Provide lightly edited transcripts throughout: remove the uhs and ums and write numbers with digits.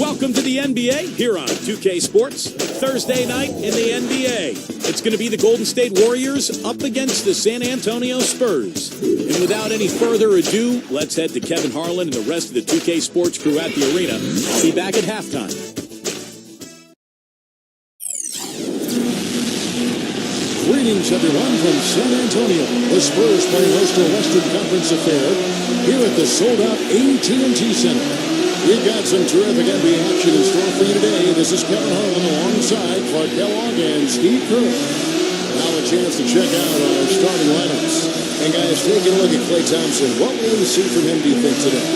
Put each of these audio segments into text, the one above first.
Welcome to the NBA here on 2K Sports. Thursday night in the NBA. It's going to be the Golden State Warriors up against the San Antonio Spurs. And without any further ado, let's head to Kevin Harlan and the rest of the 2K Sports crew at the arena. I'll be back at halftime. Greetings, everyone, from San Antonio. The Spurs playing host to a Western Conference affair here at the sold-out AT&T Center. We've got some terrific NBA action in store for you today. This is Kevin Harlan alongside Clark Kellogg and Steve Kerr. Now a chance to check out our starting lineups. And guys, taking a look at Klay Thompson, what will we see from him, do you think, today?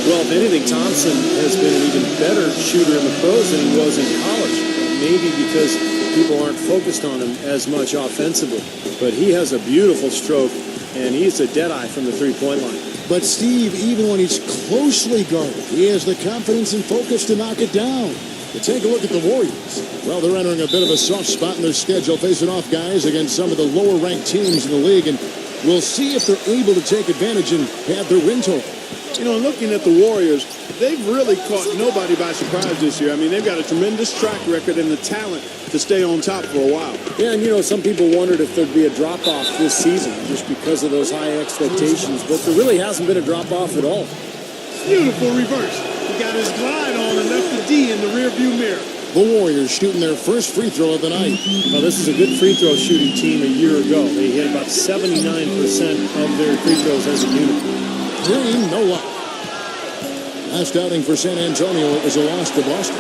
Well, if anything, Thompson has been an even better shooter in the pros than he was in college. Maybe because people aren't focused on him as much offensively. But he has a beautiful stroke, and he's a deadeye from the three-point line. But Steve, even when he's closely guarded, he has the confidence and focus to knock it down. But take a look at the Warriors. Well, they're entering a bit of a soft spot in their schedule, facing off guys against some of the lower-ranked teams in the league, and we'll see if they're able to take advantage and have their win total. You know, looking at the Warriors, they've really caught nobody by surprise this year. I mean, they've got a tremendous track record and the talent to stay on top for a while. Yeah, and you know, some people wondered if there'd be a drop-off this season just because of those high expectations, but there really hasn't been a drop-off at all. Beautiful reverse. He got his glide on and left the D in the rearview mirror. The Warriors shooting their first free throw of the night. Well, this is a good free throw shooting team a year ago. They hit about 79% of their free throws as a unit. Green, no luck. Last outing for San Antonio, it was a loss to Boston.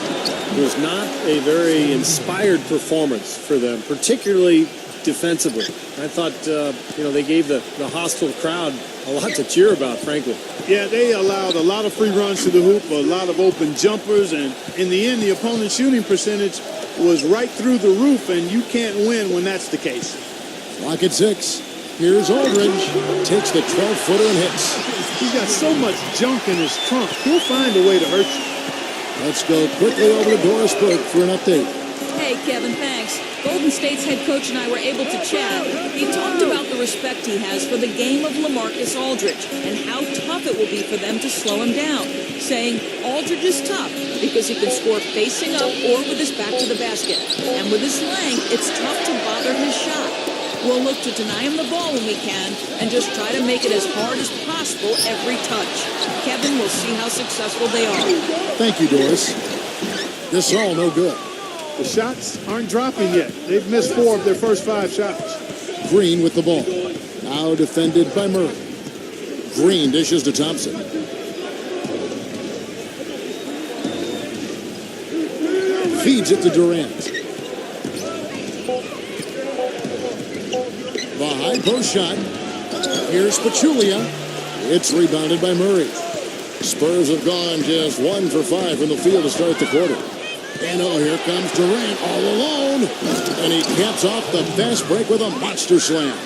It was not a very inspired performance for them, particularly defensively. I thought, they gave the hostile crowd a lot to cheer about, frankly. Yeah, they allowed a lot of free runs to the hoop, a lot of open jumpers, and in the end, the opponent's shooting percentage was right through the roof, and you can't win when that's the case. Clock at 6. Here's Aldridge. Takes the 12-footer and hits. He's got so much junk in his trunk, he'll find a way to hurt you. Let's go quickly over to Doris Burke for an update. Hey, Kevin, thanks. Golden State's head coach and I were able to chat. He talked about the respect he has for the game of LaMarcus Aldridge and how tough it will be for them to slow him down, saying Aldridge is tough because he can score facing up or with his back to the basket. And with his length, it's tough to bother his shot. We'll look to deny him the ball when we can and just try to make it as hard as possible every touch. Kevin, we'll see how successful they are. Thank you, Doris. This all no good. The shots aren't dropping yet. They've missed 4 of their first 5 shots. Green with the ball. Now defended by Murray. Green dishes to Thompson. Feeds it to Durant. The high post shot. Here's Pachulia. It's rebounded by Murray. Spurs have gone just 1 for 5 from the field to start the quarter. And here comes Durant all alone. And he caps off the fast break with a monster slam.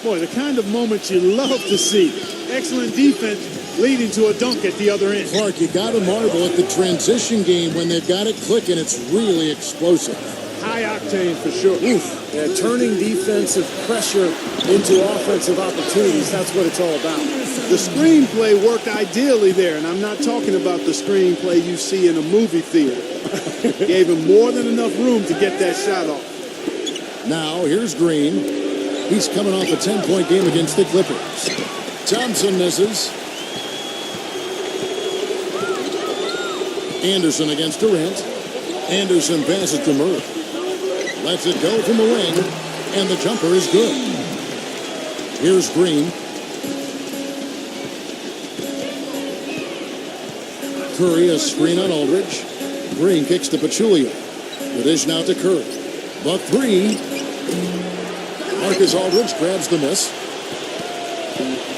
Boy, the kind of moments you love to see. Excellent defense leading to a dunk at the other end. Clark, you got to marvel at the transition game when they've got it clicking. It's really explosive. High octane for sure. Oof. Yeah, turning defensive pressure into offensive opportunities. That's what it's all about. The screenplay worked ideally there, and I'm not talking about the screenplay you see in a movie theater. Gave him more than enough room to get that shot off. Now, here's Green. He's coming off a 10-point game against the Clippers. Thompson misses. Anderson against Durant. Anderson passes to Murray. Lets it go from the wing, and the jumper is good. Here's Green. Curry, a screen on Aldridge. Green kicks to Pachulia. The dish now to Curry. The 3. Marcus Aldridge grabs the miss.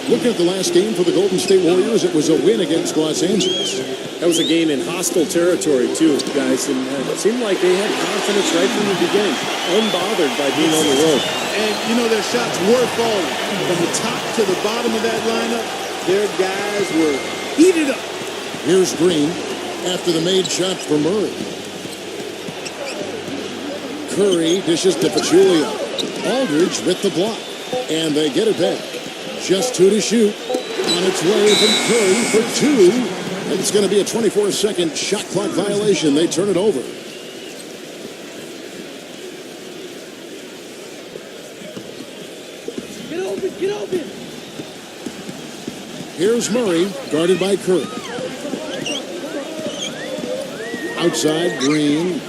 Looking at the last game for the Golden State Warriors, it was a win against Los Angeles. That was a game in hostile territory, too, guys. And it seemed like they had confidence right from the beginning, unbothered by being on the road. And, you know, their shots were falling. From the top to the bottom of that lineup, their guys were heated up. Here's Green after the made shot for Murray. Curry dishes to Pachulia. Aldridge with the block. And they get it back. Just 2 to shoot. On its way from Curry for 2. And it's going to be a 24-second shot clock violation. They turn it over. Get open. Here's Murray, guarded by Curry. Outside, Green.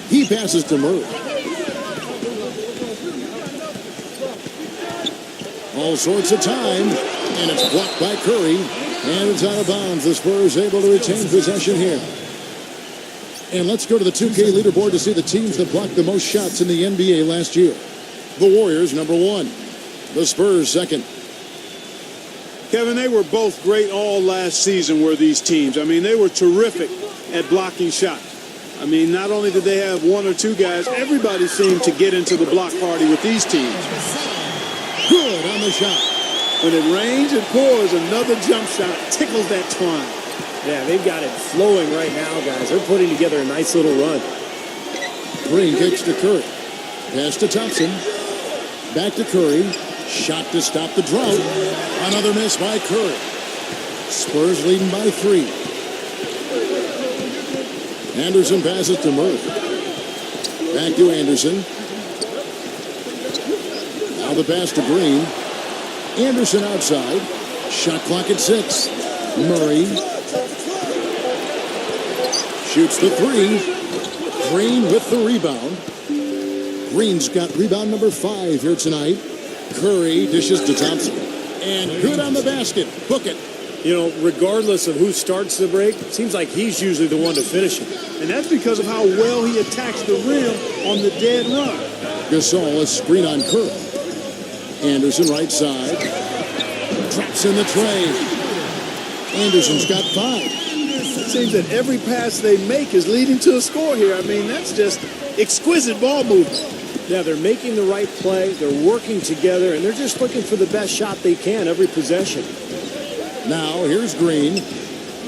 He passes to Murray. All sorts of time, and it's blocked by Curry, and it's out of bounds. The Spurs able to retain possession here. And let's go to the 2K leaderboard to see the teams that blocked the most shots in the NBA last year. The Warriors, number 1. The Spurs, second. Kevin, they were both great all last season, were these teams. I mean, they were terrific at blocking shots. I mean, not only did they have one or two guys, everybody seemed to get into the block party with these teams. Good on the shot. When it rains, it pours. Another jump shot tickles that twine. Yeah, they've got it flowing right now, guys. They're putting together a nice little run. Green kicks to Curry. Pass to Thompson. Back to Curry. Shot to stop the drought. Another miss by Curry. Spurs leading by 3. Anderson passes to Murray. Back to Anderson. Now the pass to Green. Anderson outside. Shot clock at 6. Murray shoots the 3. Green with the rebound. Green's got rebound number 5 here tonight. Curry dishes to Thompson. And good on the basket. Book it. You know, regardless of who starts the break, it seems like he's usually the one to finish it. And that's because of how well he attacks the rim on the dead run. Gasol is screen on Curry. Anderson right side. Drops in the tray. Anderson's got 5. It seems that every pass they make is leading to a score here. I mean, that's just exquisite ball movement. Yeah, they're making the right play. They're working together, and they're just looking for the best shot they can every possession. Now, here's Green.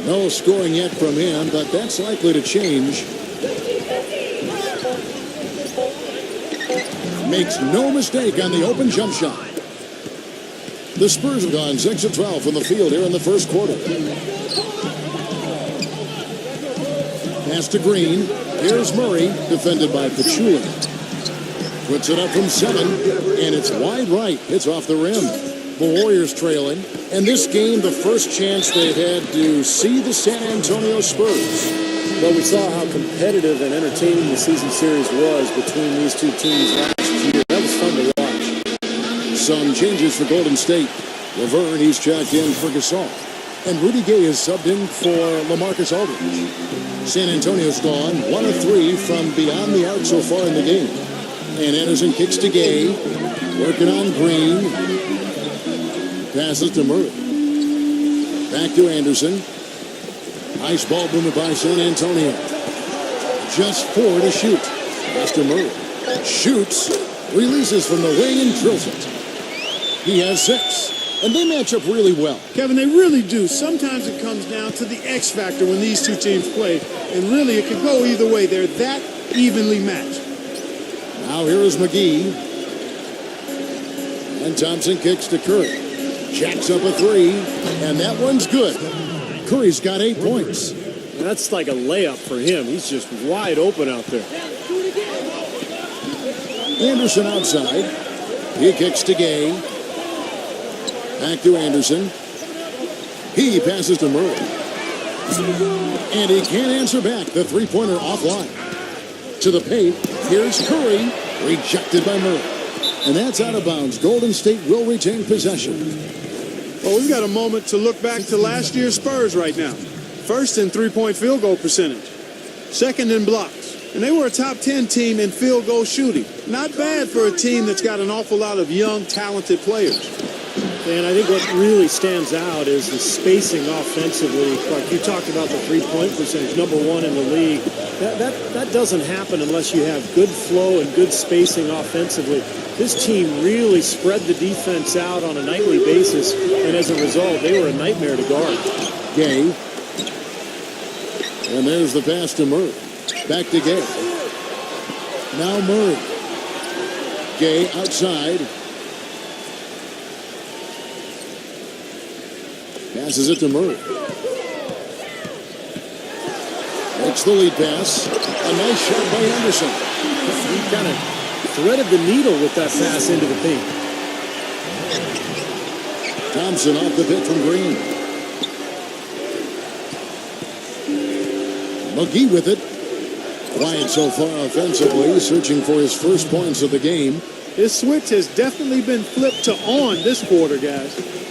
No scoring yet from him, but that's likely to change. Makes no mistake on the open jump shot. The Spurs have gone 6 of 12 from the field here in the first quarter. Pass to Green. Here's Murray, defended by Pachulia. Puts it up from 7, and it's wide right. It's off the rim. The Warriors trailing. And this game, the first chance they've had to see the San Antonio Spurs. Well, we saw how competitive and entertaining the season series was between these two teams last year. That was fun to watch. Some changes for Golden State. Laverne, he's checked in for Gasol. And Rudy Gay is subbed in for LaMarcus Aldridge. San Antonio's gone 1 of 3 from beyond the arc so far in the game. And Anderson kicks to Gay. Working on Green. Passes to Murray. Back to Anderson. Nice ball movement by San Antonio. Just 4 to shoot. Pass to Murray. Shoots. Releases from the wing and drills it. He has 6. And they match up really well. Kevin, they really do. Sometimes it comes down to the X factor when these two teams play. And really, it could go either way. They're that evenly matched. Now here is McGee. And Thompson kicks to Curry. Jacks up a 3. And that one's good. Curry's got 8 points. That's like a layup for him. He's just wide open out there. Anderson outside. He kicks to Gay. Back to Anderson. He passes to Murray. And he can't answer back. The three-pointer offline. To the paint. Here's Curry. Rejected by Murray. And that's out of bounds. Golden State will retain possession. Well, we've got a moment to look back to last year's Spurs right now. First in three-point field goal percentage. Second in blocks. And they were a top 10 team in field goal shooting. Not bad for a team that's got an awful lot of young, talented players. And I think what really stands out is the spacing offensively. Like you talked about the three-point percentage, number 1 in the league. That doesn't happen unless you have good flow and good spacing offensively. This team really spread the defense out on a nightly basis, and as a result, they were a nightmare to guard. Gay. And there's the pass to Murray. Back to Gay. Now Murray. Gay outside. Passes it to Murray. Makes the lead pass. A nice shot by Anderson. He kind of threaded the needle with that pass into the paint. Thompson off the pick from Green. McGee with it. Quiet so far offensively, searching for his first points of the game. His switch has definitely been flipped to on this quarter, guys.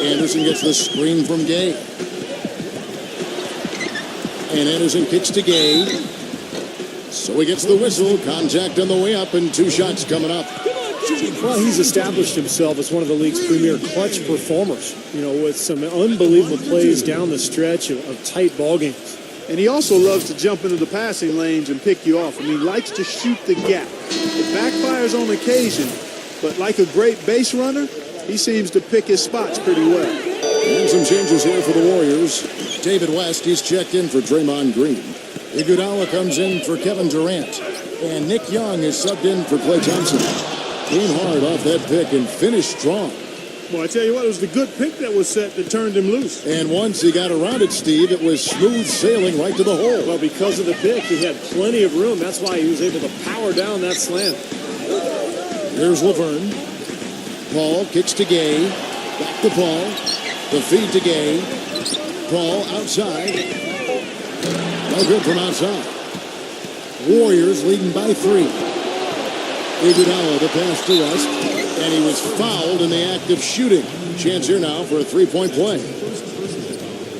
Anderson gets the screen from Gay. And Anderson kicks to Gay. So he gets the whistle. Contact on the way up and 2 shots coming up. Well, he's established himself as one of the league's premier clutch performers, you know, with some unbelievable plays down the stretch of tight ball games. And he also loves to jump into the passing lanes and pick you off. And he likes to shoot the gap. It backfires on occasion, but like a great base runner, he seems to pick his spots pretty well. And some changes here for the Warriors. David West, he's checked in for Draymond Green. Iguodala comes in for Kevin Durant. And Nick Young is subbed in for Klay Thompson. Came hard off that pick and finished strong. Well, I tell you what, it was the good pick that was set that turned him loose. And once he got around it, Steve, it was smooth sailing right to the hole. Well, because of the pick, he had plenty of room. That's why he was able to power down that slam. Here's Laverne. Paul kicks to Gay. Back to Paul. The feed to Gay. Paul outside. No good from outside. Warriors leading by 3. Iguodala the pass to West. And he was fouled in the act of shooting. Chance here now for a 3-point play.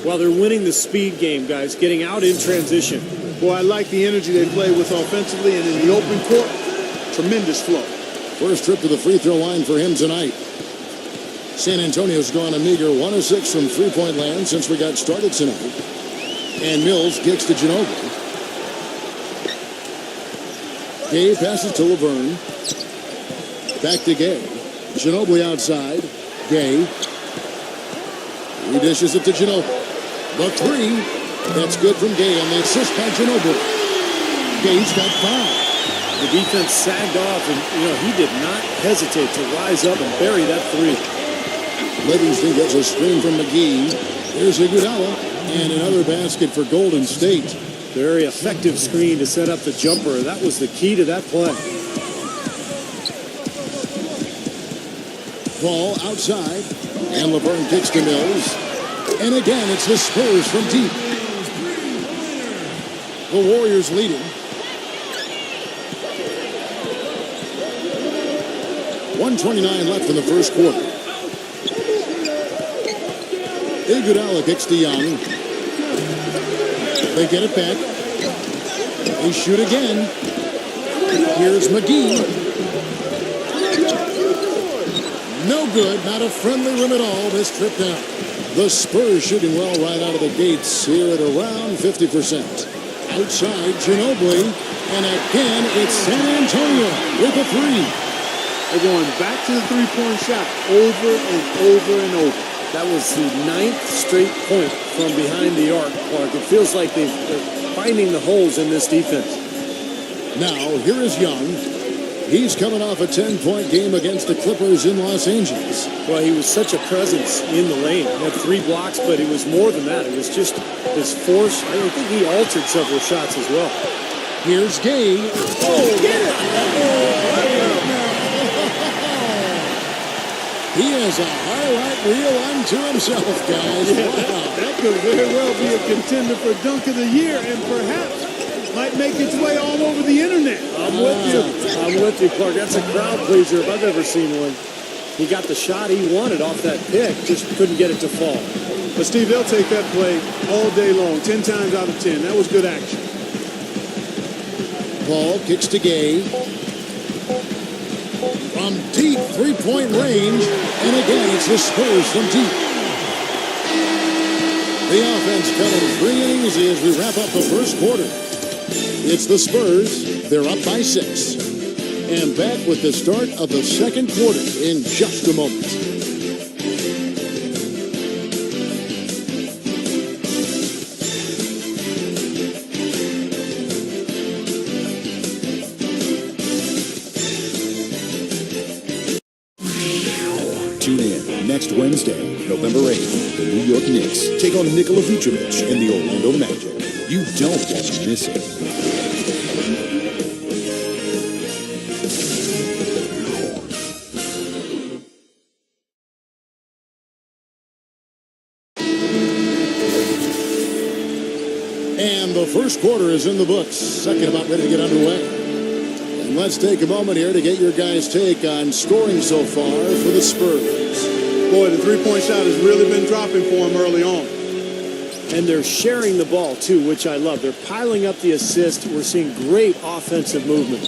Well, they're winning the speed game, guys, getting out in transition. Boy, I like the energy they play with offensively and in the open court. Tremendous flow. First trip to the free throw line for him tonight. San Antonio's gone a meager 1 of 6 from three-point land since we got started tonight. And Mills kicks to Ginobili. Gay passes to Laverne. Back to Gay. Ginobili outside. Gay. He dishes it to Ginobili. The 3. That's good from Gay on the assist by Ginobili. Gay's got 5. The defense sagged off, and, you know, he did not hesitate to rise up and bury that 3. Livingston gets a screen from McGee. There's Iguodala. And another basket for Golden State. Very effective screen to set up the jumper. That was the key to that play. Ball outside. And Laverne kicks to Mills. And again, it's the Spurs from deep. The Warriors leading. 1:29 left in the first quarter. Iguodala kicks to Young. They get it back. They shoot again. Here's McGee. No good. Not a friendly rim at all this trip down. The Spurs shooting well right out of the gates here at around 50%. Outside, Ginobili. And again, it's San Antonio with a 3. They're going back to the three-point shot over and over and over. That was the 9th straight point from behind the arc, Clark. It feels like they're finding the holes in this defense. Now, here is Young. He's coming off a 10-point game against the Clippers in Los Angeles. Well, he was such a presence in the lane. He had 3 blocks, but it was more than that. It was just his force. I think he altered several shots as well. Here's Gay. Oh, get it! He has a highlight reel unto himself, guys. Yeah, wow. that could very well be a contender for Dunk of the Year and perhaps might make its way all over the internet. I'm with you, Clark. That's a crowd pleaser if I've ever seen one. He got the shot he wanted off that pick, just couldn't get it to fall. But, Steve, they'll take that play all day long, 10 times out of 10. That was good action. Paul kicks to Gay. From deep three-point range. And again, it's the Spurs from deep. The offense coming free and easy as we wrap up the first quarter. It's the Spurs. They're up by 6. And back with the start of the second quarter in just a moment. Tune in next Wednesday. November 8th, the New York Knicks take on Nikola Vucevic and the Orlando Magic. You don't want to miss it. And the first quarter is in the books. Second about ready to get underway. And let's take a moment here to get your guys' take on scoring so far for the Spurs. Boy, the three-point shot has really been dropping for him early on. And they're sharing the ball, too, which I love. They're piling up the assist. We're seeing great offensive movement.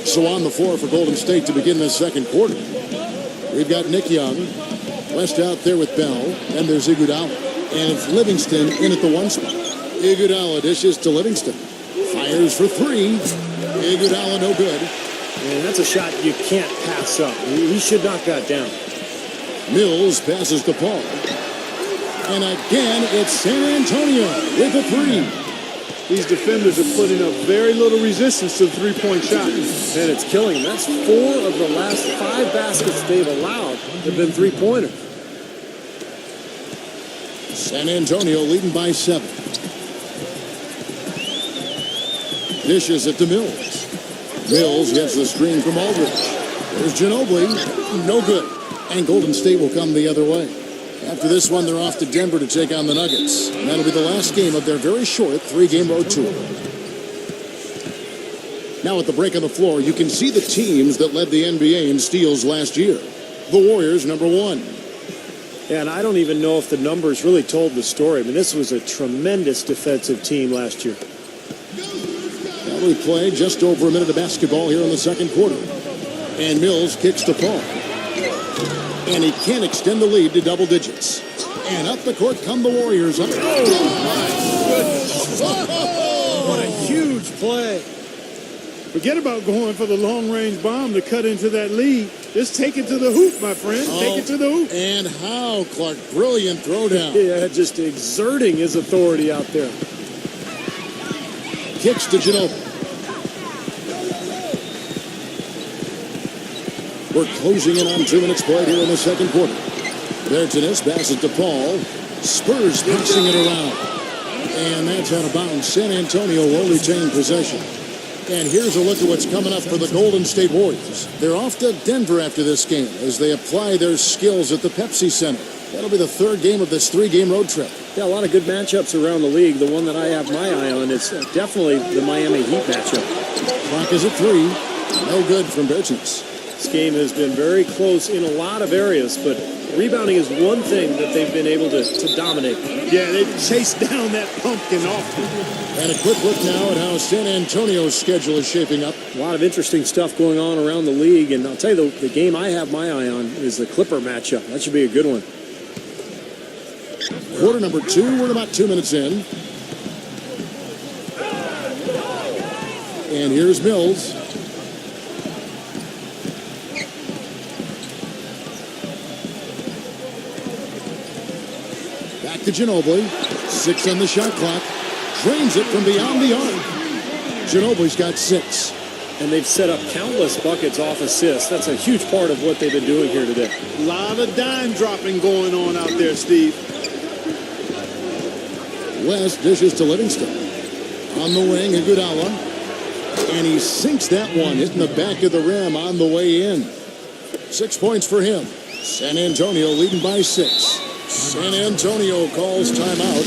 So on the floor for Golden State to begin this second quarter, we've got Nick Young, West out there with Bell, and there's Iguodala. And it's Livingston in at the one spot. Iguodala dishes to Livingston. Fires for three. Iguodala no good. And that's a shot you can't pass up. He should knock that down. Mills passes to Paul. And again, it's San Antonio with a three. These defenders are putting up very little resistance to the three-point shot. And it's killing them. That's 4 of the last 5 baskets they've allowed have been three-pointers. San Antonio leading by 7. Dishes it to Mills. Mills gets the screen from Aldridge. There's Ginobili. No good. And Golden State will come the other way. After this one, they're off to Denver to take on the Nuggets. And that'll be the last game of their very short 3-game road tour. Now at the break on the floor, you can see the teams that led the NBA in steals last year. The Warriors, number 1. And I don't even know if the numbers really told the story. I mean, this was a tremendous defensive team last year. Now we play just over a minute of basketball here in the second quarter. And Mills kicks to Paul. And he can't extend the lead to double digits. And up the court come the Warriors. Oh, my goodness. What a huge play. Forget about going for the long-range bomb to cut into that lead. Just take it to the hoop, my friend. Take it to the hoop. And how, Clark? Brilliant throwdown. Yeah, just exerting his authority out there. Kicks to Ginobili. We're closing in on 2 minutes played here in the second quarter. Bertans passes to Paul. Spurs passing it around. And that's out of bounds. San Antonio will retain possession. And here's a look at what's coming up for the Golden State Warriors. They're off to Denver after this game as they apply their skills at the Pepsi Center. That'll be the 3rd game of this 3-game road trip. Yeah, a lot of good matchups around the league. The one that I have my eye on is definitely the Miami Heat matchup. Clock is at 3. No good from Bertans. This game has been very close in a lot of areas, but rebounding is one thing that they've been able to dominate. Yeah, they chase down that pumpkin often. And a quick look now at how San Antonio's schedule is shaping up. A lot of interesting stuff going on around the league, and I'll tell you, the game I have my eye on is the Clipper matchup. That should be a good one. Quarter number 2, we're about 2 minutes in. And here's Mills. Back to Ginobili. 6 on the shot clock. Drains it from beyond the arc. Ginobili's got 6. And they've set up countless buckets off assists. That's a huge part of what they've been doing here today. A lot of dime dropping going on out there, Steve. West dishes to Livingston. On the wing, Iguodala. And he sinks that one, hitting the back of the rim on the way in. 6 points for him. San Antonio leading by 6. San Antonio calls timeout.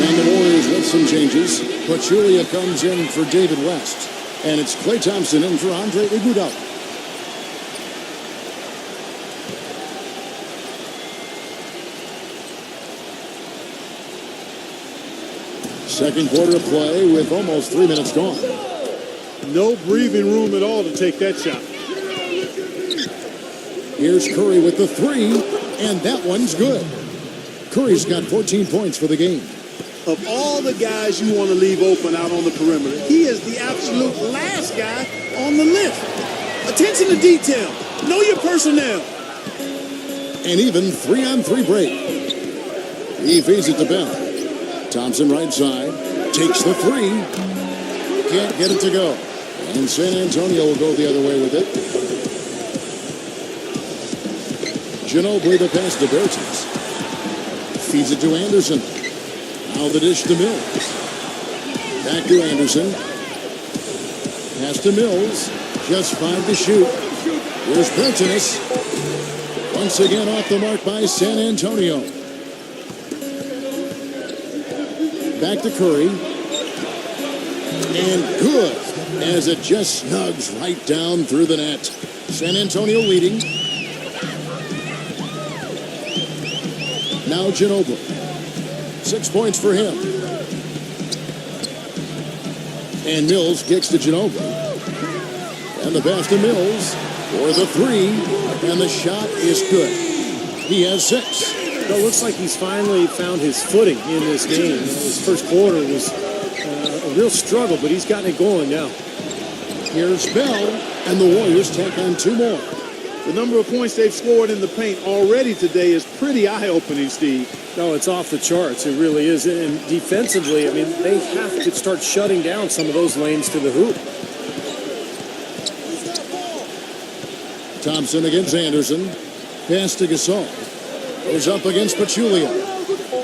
And the Warriors with some changes. Pachulia comes in for David West. And it's Klay Thompson in for Andre Iguodala. Second quarter of play with almost 3 minutes gone. No breathing room at all to take that shot. Here's Curry with the 3, and that one's good. Curry's got 14 points for the game. Of all the guys you want to leave open out on the perimeter, he is the absolute last guy on the list. Attention to detail. Know your personnel. And even 3-on-3 break. He feeds it to Bell. Thompson right side. Takes the three. Can't get it to go. And San Antonio will go the other way with it. Ginobili the pass to Bertens. Feeds it to Anderson. Now the dish to Mills. Back to Anderson. Pass to Mills. Just 5 to shoot. Here's Bertens. Once again off the mark by San Antonio. Back to Curry. And good, as it just snugs right down through the net. San Antonio leading. Now Ginobili. 6 points for him. And Mills kicks to Ginobili. And the pass to Mills for the three. And the shot is good. He has 6. It looks like he's finally found his footing in this game. His first quarter was a real struggle, but he's gotten it going now. Here's Bell, and the Warriors tack on 2 more. The number of points they've scored in the paint already today is pretty eye-opening, Steve. No, it's off the charts. It really is. And defensively, I mean, they have to start shutting down some of those lanes to the hoop. Thompson against Anderson. Pass to Gasol. Goes up against Pachulia.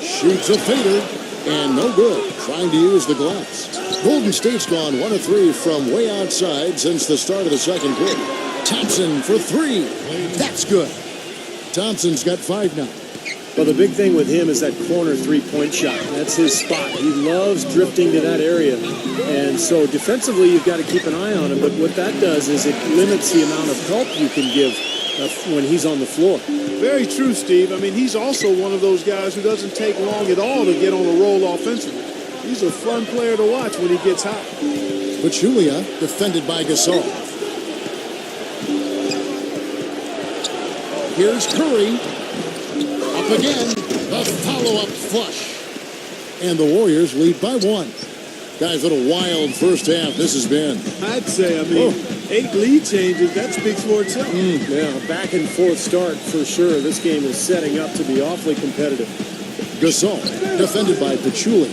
Shoots a fader, and no good. Trying to use the glass. Golden State's gone 1 of 3 from way outside since the start of the second quarter. Thompson for 3. That's good. Thompson's got 5 now. Well, the big thing with him is that corner three-point shot. That's his spot. He loves drifting to that area. And so defensively, you've got to keep an eye on him. But what that does is it limits the amount of help you can give when he's on the floor. Very true, Steve. I mean, he's also one of those guys who doesn't take long at all to get on a roll offensively. He's a fun player to watch when he gets hot. Pachulia defended by Gasol. Here's Curry. Up again. The follow-up flush. And the Warriors lead by 1. Guys, what a wild first half this has been. I'd say, 8 lead changes, that speaks for itself. Yeah, back and forth start for sure. This game is setting up to be awfully competitive. Gasol defended by Pachulia.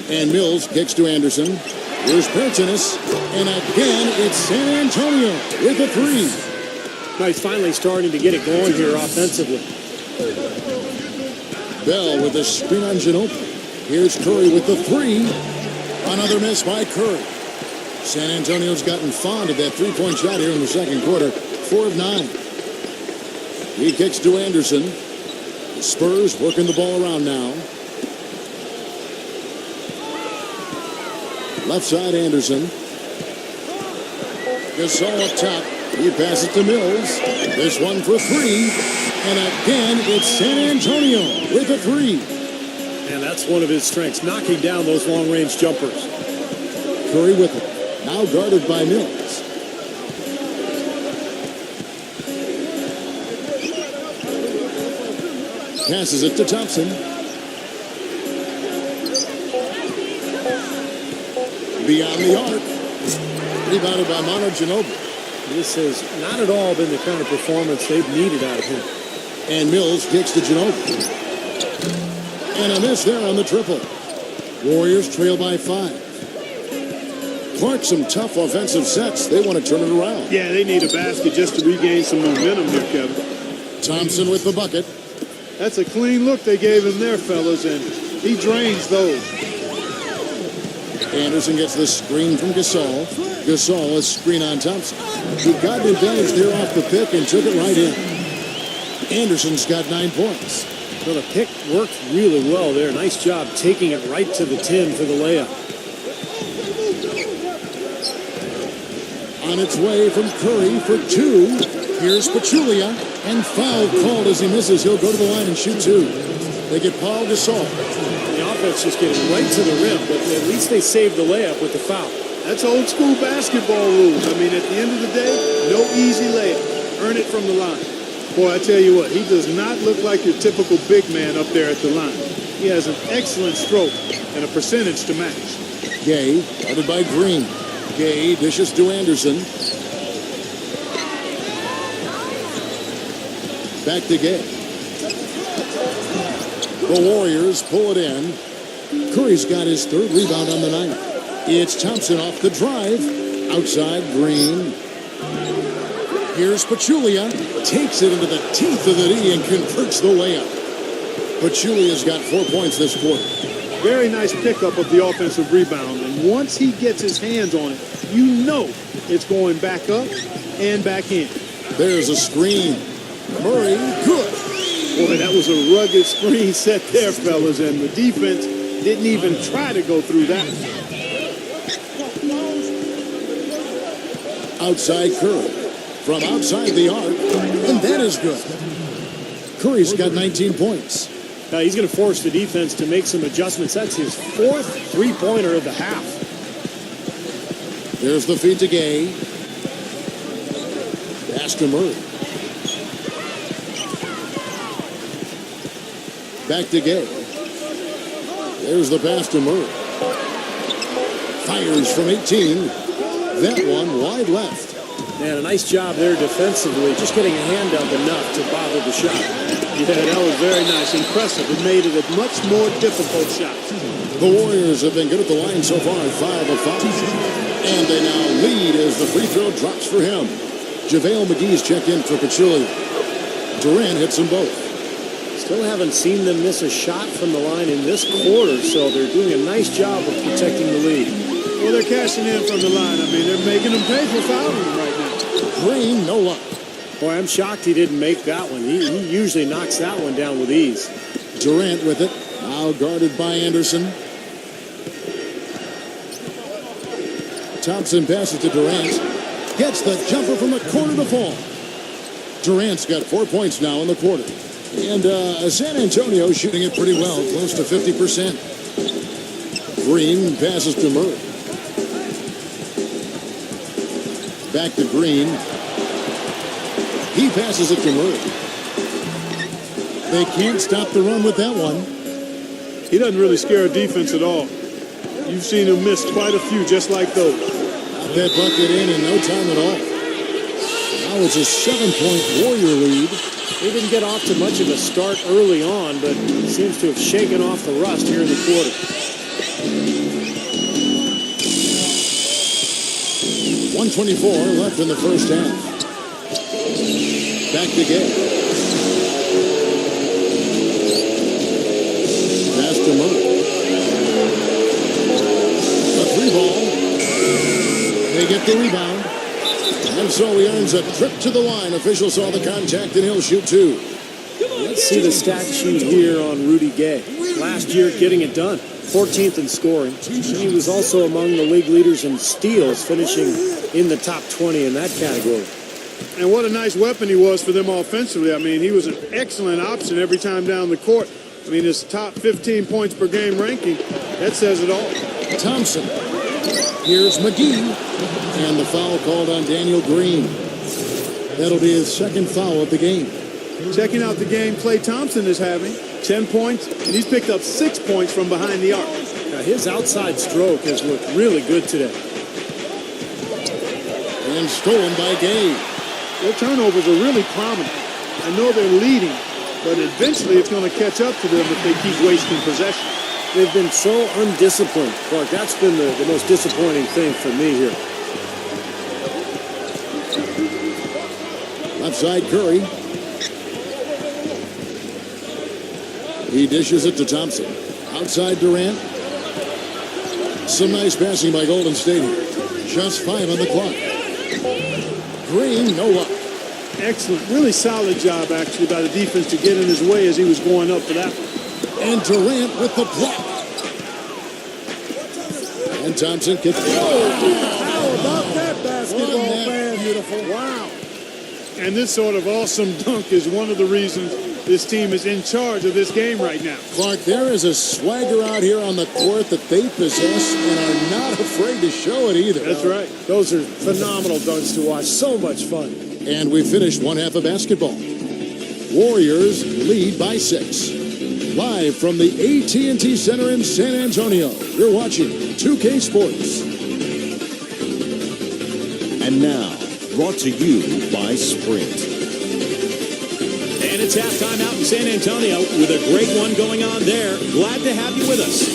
And Mills kicks to Anderson. Here's Bertens. And again, it's San Antonio with a 3. Now he's finally starting to get it going here offensively. Bell with a screen on Ginobili. Here's Curry with the 3. Another miss by Curry. San Antonio's gotten fond of that 3-point shot here in the second quarter. 4 of 9. He kicks to Anderson. The Spurs working the ball around now. Left side, Anderson. Gasol up top. He passes to Mills. This one for 3. And again, it's San Antonio with a 3. And that's one of his strengths, knocking down those long-range jumpers. Curry with it. Now guarded by Mills. Passes it to Thompson. Beyond the arc. Rebounded by Manu Ginobili. This has not at all been the kind of performance they've needed out of him. And Mills kicks to Ginobili. And a miss there on the triple. Warriors trail by 5. Clark, some tough offensive sets. They want to turn it around. Yeah, they need a basket just to regain some momentum here, Kevin. Thompson with the bucket. That's a clean look they gave him there, fellas, and he drains those. Anderson gets the screen from Gasol. Gasol a screen on Thompson. He got an advantage there off the pick and took it right in. Anderson's got 9 points. So the pick worked really well there. Nice job taking it right to the 10 for the layup. On its way from Curry for 2. Here's Pachulia. And foul called as he misses. He'll go to the line and shoot 2. They get Paul Gasol. The offense just getting right to the rim, but at least they saved the layup with the foul. That's old school basketball rules. I mean, at the end of the day, no easy layup. Earn it from the line. Boy, I tell you what, he does not look like your typical big man up there at the line. He has an excellent stroke and a percentage to match. Gay, guarded by Green. Gay dishes to Anderson. Back to Gay. The Warriors pull it in. Curry's got his third rebound on the night. It's Thompson off the drive. Outside, Green. Here's Pachulia. Takes it into the teeth of the D and converts the layup. Pachulia's got 4 points this quarter. Very nice pickup of the offensive rebound. And once he gets his hands on it, you know it's going back up and back in. There's a screen. Murray, good. Boy, that was a rugged screen set there, fellas, and the defense didn't even try to go through that. Outside Curry. From outside the arc, and that is good. Curry's got 19 points. Now he's going to force the defense to make some adjustments. That's his fourth three-pointer of the half. There's the feed to Gay. Pass to Murray. Back to Gay. There's the pass to Murray. Fires from 18. That one wide left. Man, a nice job there defensively, just getting a hand up enough to bother the shot. Yeah, that was very nice. Impressive. It made it a much more difficult shot. The Warriors have been good at the line so far, 5 of 5. And they now lead as the free throw drops for him. JaVale McGee's checked in for Pachulia. Durant hits them both. Still haven't seen them miss a shot from the line in this quarter, so they're doing a nice job of protecting the lead. Well, they're cashing in from the line. I mean, they're making them pay for fouling right now. Green, no luck. Boy, I'm shocked he didn't make that one. He usually knocks that one down with ease. Durant with it. Now guarded by Anderson. Thompson passes to Durant. Gets the jumper from the corner to fall. Durant's got 4 points now in the quarter. And San Antonio shooting it pretty well, close to 50%. Green passes to Murray. Back to Green. He passes it to Murray. They can't stop the run with that one. He doesn't really scare a defense at all. You've seen him miss quite a few just like those. Got that bucket in no time at all. Now it's a 7-point Warrior lead. They didn't get off to much of a start early on, but seems to have shaken off the rust here in the quarter. 124 left in the first half. Back to Gay. Pass to Murray. A 3-ball. They get the rebound. And so he earns a trip to the line. Official saw the contact and he'll shoot 2. Let's see the stat sheet here on Rudy Gay. Last year getting it done. 14th in scoring. He was also among the league leaders in steals, finishing in the top 20 in that category. And what a nice weapon he was for them offensively. I mean, he was an excellent option every time down the court. I mean, his top 15 points per game ranking, that says it all. Thompson. Here's McGee. And the foul called on Daniel Green. That'll be his second foul of the game. Checking out the game Klay Thompson is having. 10 points, and he's picked up 6 points from behind the arc. Now his outside stroke has looked really good today. And stolen by Gay. Their turnovers are really prominent. I know they're leading, but eventually it's going to catch up to them if they keep wasting possession. They've been so undisciplined. Clark, that's been the most disappointing thing for me here. Left side Curry. He dishes it to Thompson. Outside Durant. Some nice passing by Golden State here. Just 5 on the clock. Green, no luck. Excellent. Really solid job, actually, by the defense to get in his way as he was going up for that one. And Durant with the block. And Thompson kicks it. How about that basketball, man? Beautiful. Wow. And this sort of awesome dunk is one of the reasons this team is in charge of this game right now. Clark, there is a swagger out here on the court that they possess and are not afraid to show it either. That's right. Those are phenomenal dunks to watch. So much fun. And we finished one half of basketball. Warriors lead by 6. Live from the AT&T Center in San Antonio, you're watching 2K Sports. And now, brought to you by Sprint. And it's halftime out in San Antonio with a great one going on there. Glad to have you with us.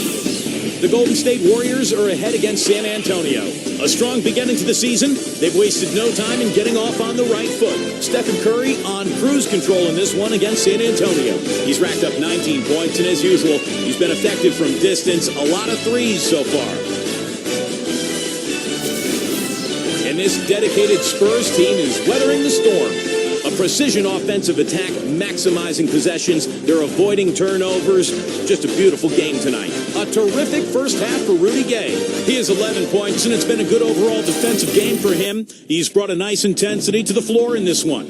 The Golden State Warriors are ahead against San Antonio. A strong beginning to the season. They've wasted no time in getting off on the right foot. Stephen Curry on cruise control in this one against San Antonio. He's racked up 19 points, and as usual, he's been effective from distance. A lot of threes so far. And this dedicated Spurs team is weathering the storm. A precision offensive attack, maximizing possessions. They're avoiding turnovers. Just a beautiful game tonight. A terrific first half for Rudy Gay. He has 11 points, and it's been a good overall defensive game for him. He's brought a nice intensity to the floor in this one.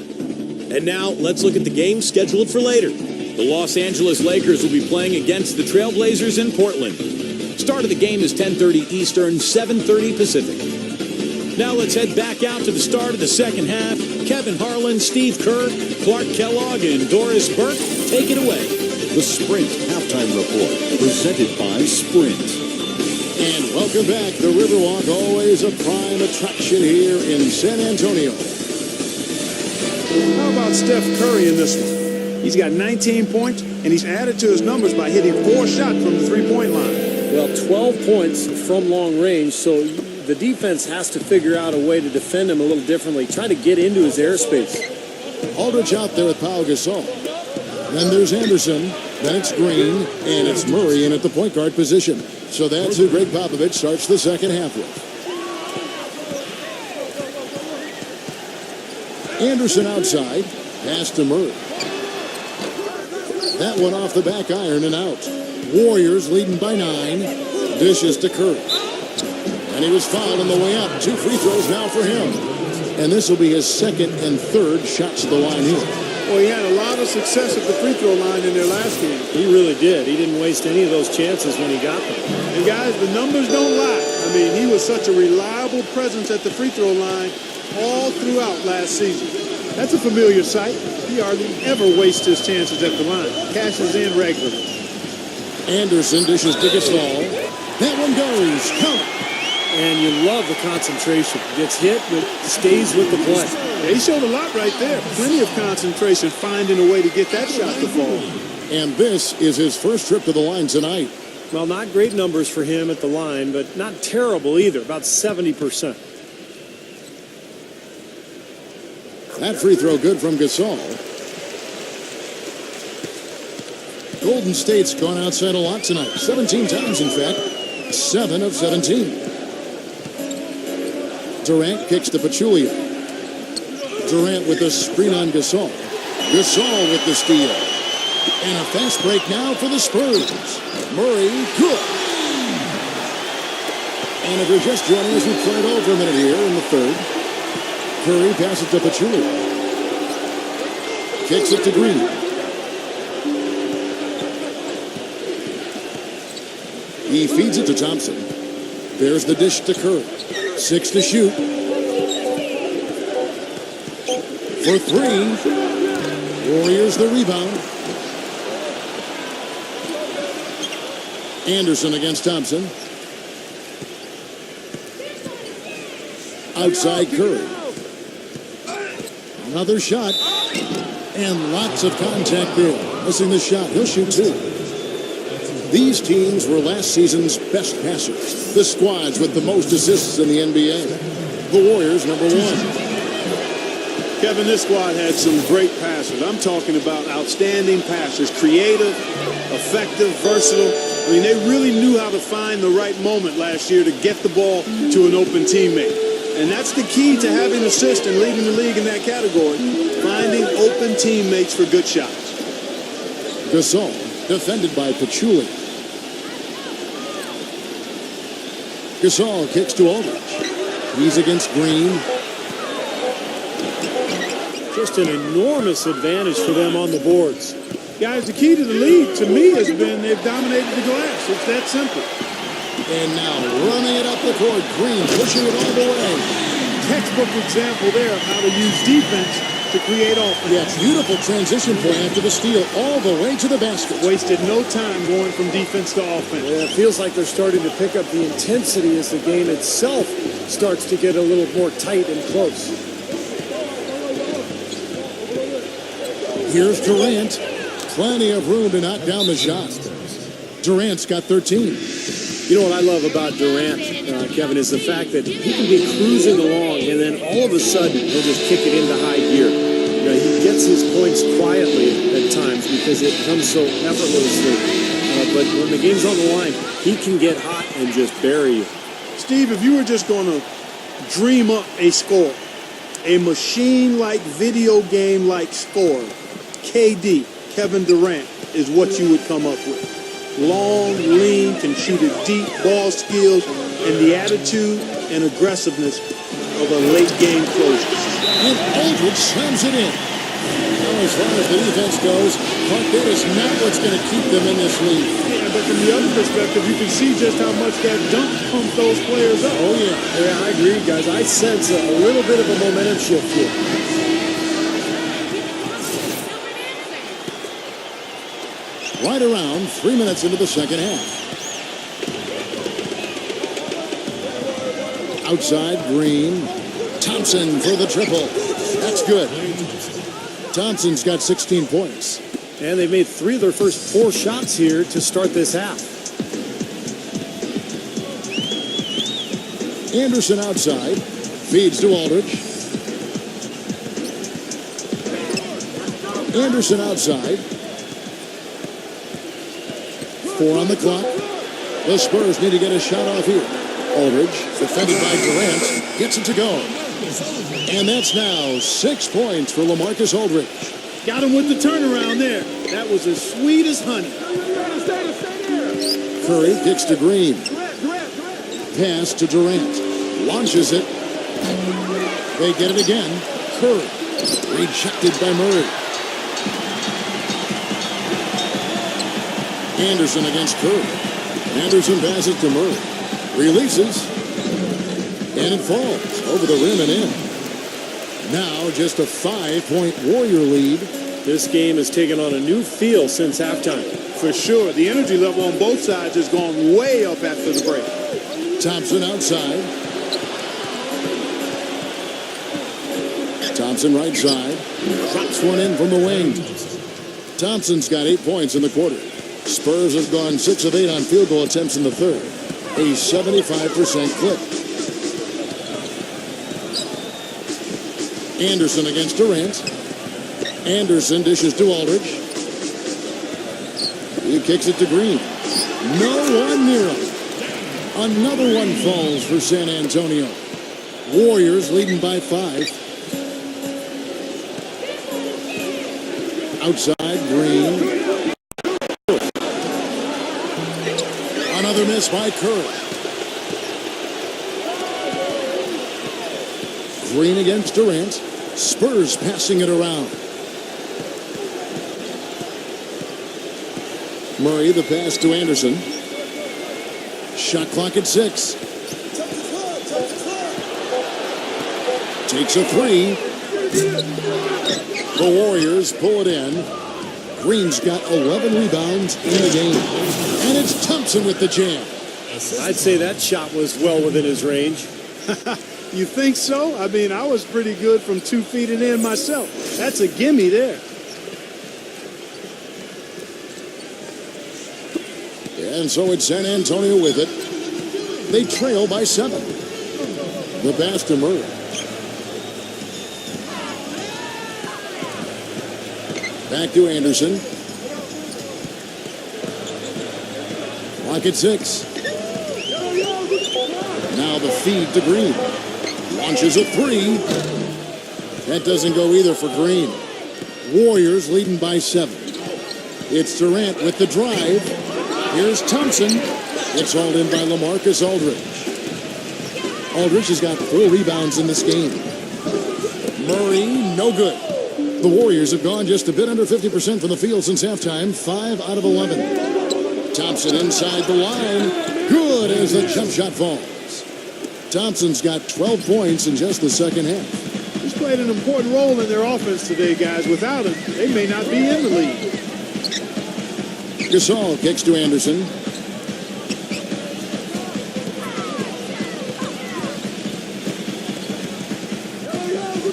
And now, let's look at the game scheduled for later. The Los Angeles Lakers will be playing against the Trailblazers in Portland. Start of the game is 10:30 Eastern, 7:30 Pacific. Now let's head back out to the start of the second half. Kevin Harlan, Steve Kerr, Clark Kellogg, and Doris Burke take it away. The Sprint Halftime Report, presented by Sprint. And welcome back. The Riverwalk, always a prime attraction here in San Antonio. How about Steph Curry in this one? He's got 19 points, and he's added to his numbers by hitting 4 shots from the three-point line. Well, 12 points from long range, so the defense has to figure out a way to defend him a little differently, try to get into his airspace. Aldridge out there with Pau Gasol. Then there's Anderson, then it's Green, and it's Murray in at the point guard position. So that's who Greg Popovich starts the second half with. Anderson outside, pass to Murray. That one off the back iron and out. Warriors leading by 9. Dishes to Curry. And he was fouled on the way up. 2 free throws now for him. And this will be his second and third shots to the line here. Well, he had a lot of success at the free throw line in their last game. He really did. He didn't waste any of those chances when he got them. And guys, the numbers don't lie. I mean, he was such a reliable presence at the free throw line all throughout last season. That's a familiar sight. He hardly ever wastes his chances at the line. Cashes in regularly. Anderson dishes to Gasol. That one goes. Count. And you love the concentration. Gets hit, but stays with the play. Yeah, he showed a lot right there. Plenty of concentration, finding a way to get that shot to fall. And this is his first trip to the line tonight. Well, not great numbers for him at the line, but not terrible either, about 70%. That free throw good from Gasol. Golden State's gone outside a lot tonight. 17 times, in fact. 7 of 17. Durant kicks to Pachulia. Durant with the screen on Gasol. Gasol with the steal. And a fast break now for the Spurs. Murray, good. And if you're just joining us, we played over a minute here in the third. Curry passes to Pachulia. Kicks it to Green. He feeds it to Thompson. There's the dish to Curry. 6 to shoot. For 3. Warriors the rebound. Anderson against Thompson. Outside Curry. Another shot. And lots of contact there. Missing the shot. He'll shoot 2. These teams were last season's best passers. The squads with the most assists in the NBA. The Warriors, number 1. Kevin, this squad had some great passers. I'm talking about outstanding passers. Creative, effective, versatile. I mean, they really knew how to find the right moment last year to get the ball to an open teammate. And that's the key to having assists and leading the league in that category. Finding open teammates for good shots. Gasol, defended by Pachulia. Gasol kicks to Aldridge. He's against Green. Just an enormous advantage for them on the boards. Guys, the key to the league, to me, has been they've dominated the glass. It's that simple. And now running it up the court. Green pushing it all the way. Textbook example there of how to use defense to create offense. Yeah, beautiful transition play after the steal all the way to the basket. Wasted no time going from defense to offense. Yeah, it feels like they're starting to pick up the intensity as the game itself starts to get a little more tight and close. Here's Durant. Plenty of room to knock down the shot. Durant's got 13. You know what I love about Durant, Kevin, is the fact that he can be cruising along and then all of a sudden he'll just kick it into high gear. You know, he gets his points quietly at times because it comes so effortlessly. But when the game's on the line, he can get hot and just bury you. Steve, if you were just going to dream up a score, a machine-like, video game-like score, KD, Kevin Durant, is what you would come up with. Long, lean, can shoot it deep, ball skills, and the attitude and aggressiveness of a late-game closer. And Aldridge slams it in. Now, as far as the defense goes, that is not what's going to keep them in this league. Yeah, but from the other perspective, you can see just how much that dunk pumped those players up. Oh, yeah. Yeah, I agree, guys. I sense a little bit of a momentum shift here. Right around 3 minutes into the second half. Outside, Green. Thompson for the triple. That's good. Thompson's got 16 points. And they've made 3 of their first 4 shots here to start this half. Anderson outside. Feeds to Aldridge. Anderson outside. 4 on the clock. The Spurs need to get a shot off here. Aldridge, defended by Durant, gets it to go. And that's now 6 points for LaMarcus Aldridge. Got him with the turnaround there. That was as sweet as honey. Curry kicks to Green. Pass to Durant. Launches it. They get it again. Curry. Rejected by Murray. Anderson against Curry. Anderson passes to Murray. Releases. And it falls over the rim and in. Now just a 5-point Warrior lead. This game has taken on a new feel since halftime. For sure. The energy level on both sides has gone way up after the break. Thompson outside. Thompson right side. Drops one in from the wing. Thompson's got 8 points in the quarter. Spurs have gone 6 of 8 on field goal attempts in the third. A 75% clip. Anderson against Durant. Anderson dishes to Aldridge. He kicks it to Green. No one near him. Another one falls for San Antonio. Warriors leading by 5. Outside, Green. Another miss by Curry. Green against Durant. Spurs passing it around. Murray, the pass to Anderson. Shot clock at 6. Takes a 3. The Warriors pull it in. Green's got 11 rebounds in the game. And it's Thompson with the jam. I'd say that shot was well within his range. You think so? I mean, I was pretty good from 2 feet and in myself. That's a gimme there. And so it's San Antonio with it. They trail by 7. The pass to Murray. Back to Anderson. Clock at 6. Now the feed to Green. Launches a 3. That doesn't go either for Green. Warriors leading by 7. It's Durant with the drive. Here's Thompson. It's hauled in by LaMarcus Aldridge. Aldridge has got 4 rebounds in this game. Murray, no good. The Warriors have gone just a bit under 50% from the field since halftime. 5 out of 11. Thompson inside the line. Good as the jump shot falls. Thompson's got 12 points in just the second half. He's played an important role in their offense today, guys. Without him, they may not be in the league. Gasol kicks to Anderson.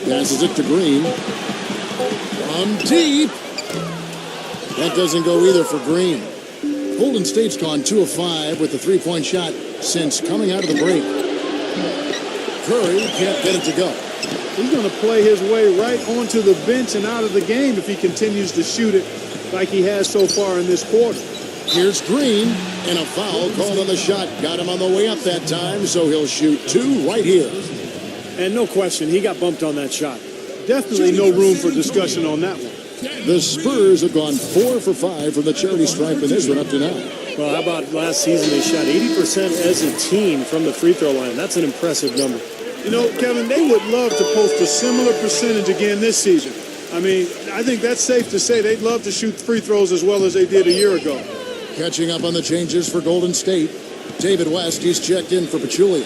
Passes it to Green. From deep. That doesn't go either for Green. Golden State's gone 2 of 5 with the three-point shot since coming out of the break. Curry can't get it to go. He's going to play his way right onto the bench and out of the game if he continues to shoot it like he has so far in this quarter. Here's Green, and a foul called on the shot. Got him on the way up that time, so he'll shoot 2 right here. And no question, he got bumped on that shot. Definitely no room for discussion on that one. The Spurs have gone 4 for 5 from the charity stripe in this one up to now. Well, how about last season? They shot 80% as a team from the free throw line. That's an impressive number. You know, Kevin, they would love to post a similar percentage again this season. I mean, I think that's safe to say they'd love to shoot free throws as well as they did a year ago. Catching up on the changes for Golden State. David West, he's checked in for Pachulia.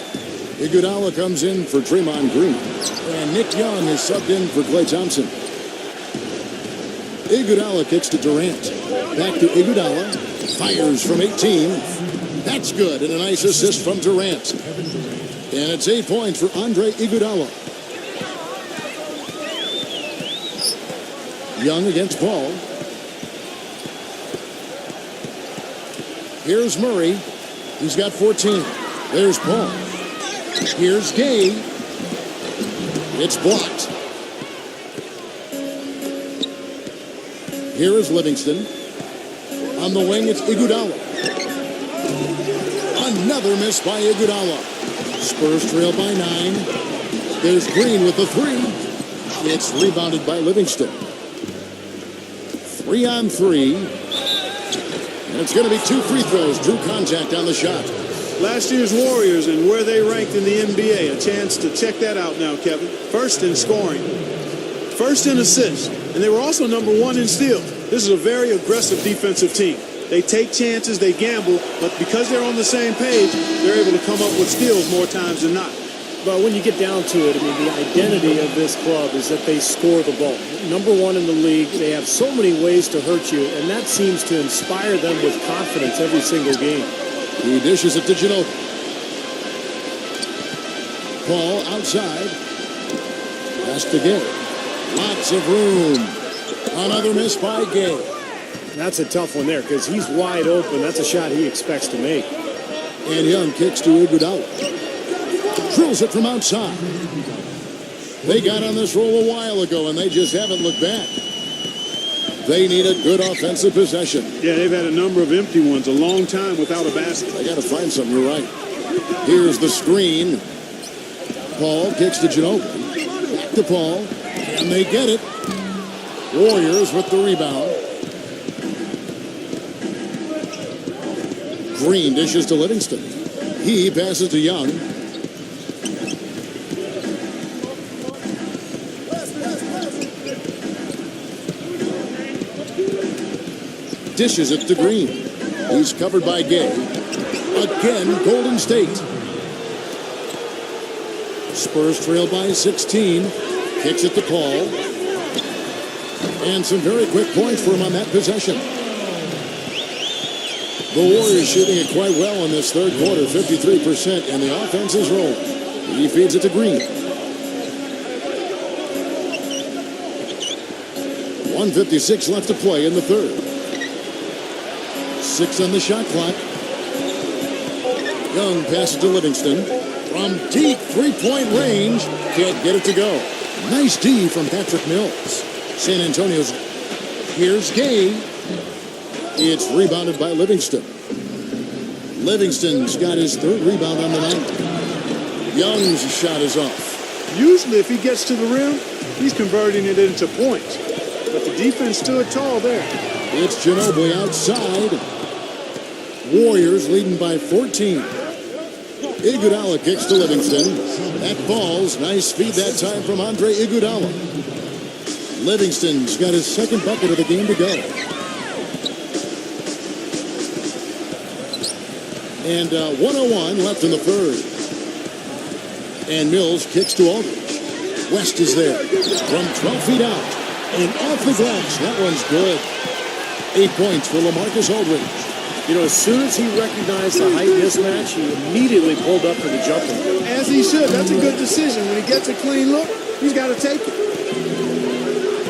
Iguodala comes in for Draymond Green. And Nick Young is subbed in for Klay Thompson. Iguodala kicks to Durant. Back to Iguodala. Fires from 18. That's good, and a nice assist from Durant. And it's 8 points for Andre Iguodala. Young against Paul. Here's Murray. He's got 14. There's Paul. Here's Gay. It's blocked. Here is Livingston. On the wing, it's Iguodala. Another miss by Iguodala. Spurs trail by 9. There's Green with the 3. It's rebounded by Livingston. 3 on 3. And it's going to be 2 free throws. Drew contact on the shot. Last year's Warriors and where they ranked in the NBA. A chance to check that out now, Kevin. First in scoring. First in assists. And they were also number 1 in steals. This is a very aggressive defensive team. They take chances, they gamble, but because they're on the same page, they're able to come up with steals more times than not. But when you get down to it, I mean, the identity of this club is that they score the ball. Number 1 in the league, they have so many ways to hurt you, and that seems to inspire them with confidence every single game. He dishes it to Ginobili. Paul outside. Pass to Gay. Lots of room. Another miss by Gay. That's a tough one there because he's wide open. That's a shot he expects to make. And Young kicks to Iguodala. Drills it from outside. They got on this roll a while ago, and they just haven't looked back. They need a good offensive possession. Yeah, they've had a number of empty ones, a long time without a basket. They got to find something, you're right. Here's the screen. Paul kicks to Ginobili. Back to Paul. And they get it. Warriors with the rebound. Green dishes to Livingston. He passes to Young. Dishes it to Green. He's covered by Gay. Again, Golden State. Spurs trail by 16. Kicks it to Paul. And some very quick points for him on that possession. The Warriors shooting it quite well in this third quarter, 53%, and the offense is rolling. He feeds it to Green. 1:56 left to play in the third. 6 on the shot clock. Young passes to Livingston. From deep three-point range, can't get it to go. Nice D from Patrick Mills. San Antonio's. Here's Gay. It's rebounded by Livingston. Livingston's got his third rebound on the night. Young's shot is off. Usually if he gets to the rim, he's converting it into points. But the defense stood tall there. It's Ginobili outside. Warriors leading by 14. Iguodala kicks to Livingston. That falls. Nice feed that time from Andre Iguodala. Livingston's got his second bucket of the game to go. And 1:01 left in the third. And Mills kicks to Aldridge. West is there from 12 feet out. And off the glass. That one's good. 8 points for LaMarcus Aldridge. You know, as soon as he recognized the height mismatch, he immediately pulled up for the jumper. As he should. That's a good decision. When he gets a clean look, he's got to take it.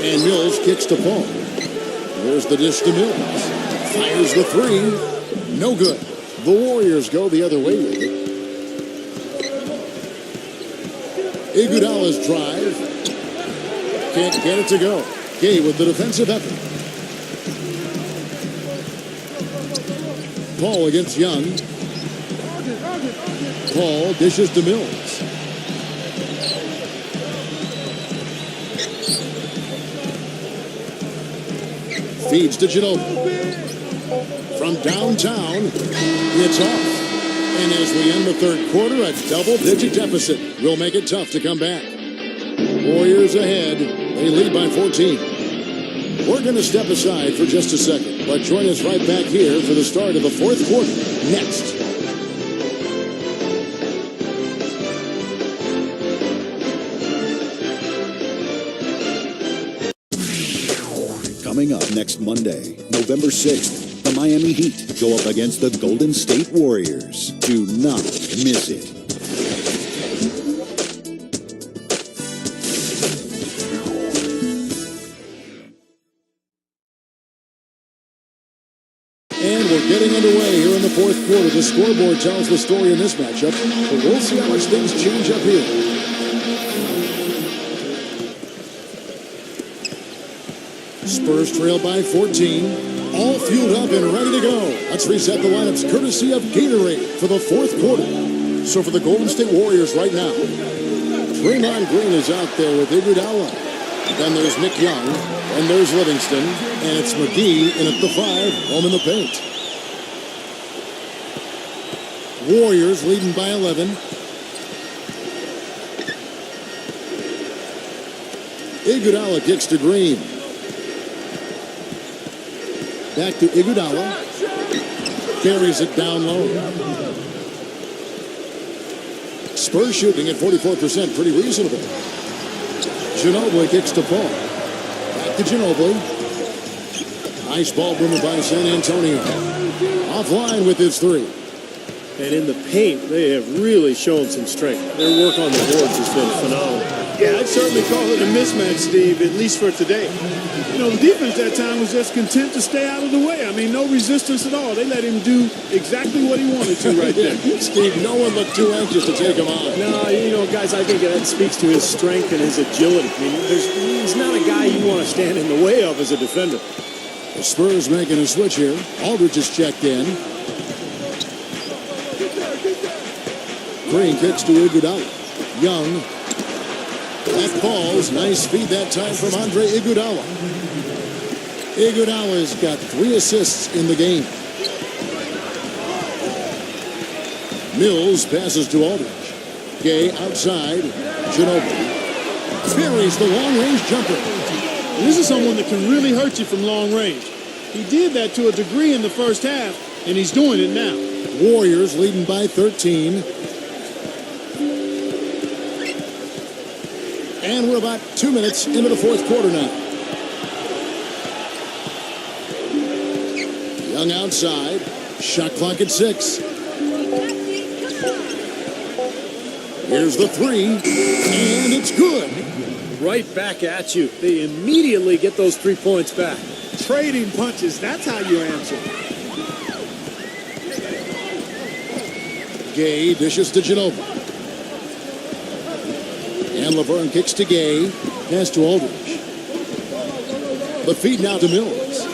And Mills kicks to Paul. There's the dish to Mills. Fires the three. No good. The Warriors go the other way with it. Iguodala's drive. Can't get it to go. Gay with the defensive effort. Paul against Young. Paul dishes to Mills. Feeds to Ginobili. From downtown, it's off. And as we end the third quarter, a double-digit deficit will make it tough to come back. Warriors ahead. They lead by 14. We're going to step aside for just a second, but join us right back here for the start of the fourth quarter next. Coming up next Monday, November 6th, the Miami Heat go up against the Golden State Warriors. Do not miss it. And we're getting underway here in the fourth quarter. The scoreboard tells the story in this matchup, but we'll see how much things change up here. Spurs trail by 14. All fueled up and ready to go. Let's reset the lineups courtesy of Gatorade for the fourth quarter. So for the Golden State Warriors right now, Draymond Green is out there with Iguodala. Then there's Nick Young. And there's Livingston. And it's McGee in at the 5, home in the paint. Warriors leading by 11. Iguodala kicks to Green. Back to Iguodala. Carries it down low. Spurs shooting at 44%. Pretty reasonable. Ginobili kicks to Paul. Back to Ginobili. Nice ball movement by San Antonio. Offline with his 3. And in the paint, they have really shown some strength. Their work on the boards has been phenomenal. Yeah, I'd certainly call it a mismatch, Steve, at least for today. You know, the defense that time was just content to stay out of the way. I mean, no resistance at all. They let him do exactly what he wanted to right there. Steve, no one looked too anxious to take him on. No, you know, guys, I think that speaks to his strength and his agility. I mean, he's not a guy you want to stand in the way of as a defender. The Spurs making a switch here. Aldridge is checked in. Green kicks to Iguodala. Young. That falls. Nice feed that time from Andre Iguodala. Iguodala's got 3 assists in the game. Mills passes to Aldridge. Gay outside. Ginobili. Buries the long-range jumper. This is someone that can really hurt you from long range. He did that to a degree in the first half, and he's doing it now. Warriors leading by 13. And we're about 2 minutes into the fourth quarter now. Young outside. Shot clock at 6. Here's the 3. And it's good. Right back at you. They immediately get those 3 points back. Trading punches, that's how you answer. Gay dishes to Ginobili. And Laverne kicks to Gay. Pass to Aldridge. The feed now to Mills.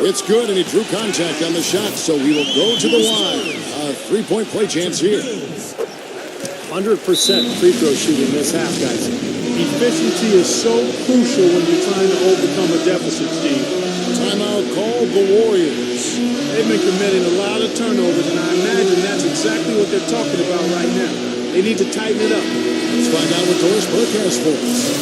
It's good, and he drew contact on the shot, so he will go to the line. A 3-point play chance here. 100% free throw shooting this half, guys. Efficiency is so crucial when you're trying to overcome a deficit, Steve. Timeout called the Warriors. They've been committing a lot of turnovers, and I imagine that's exactly what they're talking about right now. They need to tighten it up. Let's find out what Doris Burke has for us.